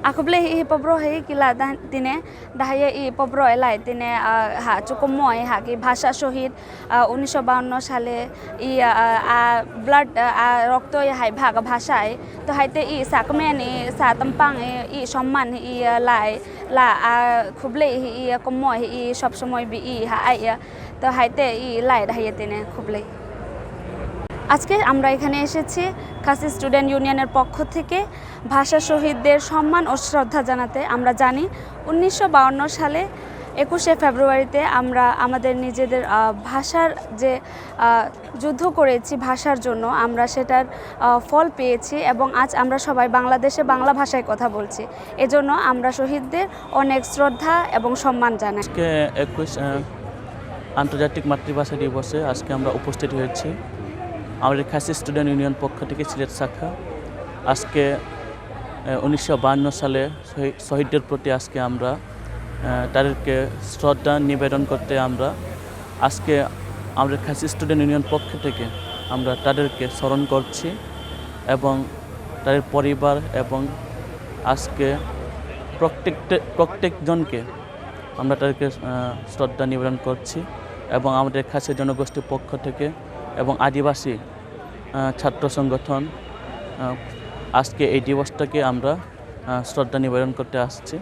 Aku boleh pabro hai kila tine dahaya pabro elai tine ha cukup moy ha ki bhasha shohid 1952 সালে blood রক্ত hai bhaga bhasha to haite sakmen sa tampang সম্মান লাই la খুবলে কময় সব সময় B ha ai তো হাইতে লাই দahaya tine খুবলে আজকে আমরা এখানে এসেছি খাসি স্টুডেন্ট ইউনিয়নের পক্ষ থেকে ভাষা শহীদদের সম্মান ও শ্রদ্ধা জানাতে। আমরা জানি 1952 সালে 21শে ফেব্রুয়ারিতে আমরা আমাদের নিজেদের ভাষার যে যুদ্ধ করেছি ভাষার জন্য আমরা সেটার ফল পেয়েছি এবং আজ আমরা সবাই বাংলাদেশে বাংলা ভাষায় কথা বলছি। এজন্য আমরা শহীদদের অনেক শ্রদ্ধা এবং সম্মান জানাই। আজকে 21 আন্তর্জাতিক মাতৃভাষা দিবসে আজকে আমরা উপস্থিত হয়েছি আমাদের খাসি স্টুডেন্ট ইউনিয়ন পক্ষ থেকে সিলেট শাখা। আজকে 1952 সালে শহীদদের প্রতি আজকে আমরা তাদেরকে শ্রদ্ধা নিবেদন করতে আমরা আজকে আমাদের খাসি স্টুডেন্ট ইউনিয়ন পক্ষ থেকে আমরা তাদেরকে স্মরণ করছি এবং তাদের পরিবার এবং আজকে প্রত্যেকজনকে আমরা তাদেরকে শ্রদ্ধা নিবেদন করছি এবং আমাদের খাসি জনগোষ্ঠীর পক্ষ থেকে এবং আদিবাসী ছাত্র সংগঠন আজকে এই দিবসটাকে আমরা শ্রদ্ধা নিবেদন করতে আসছি।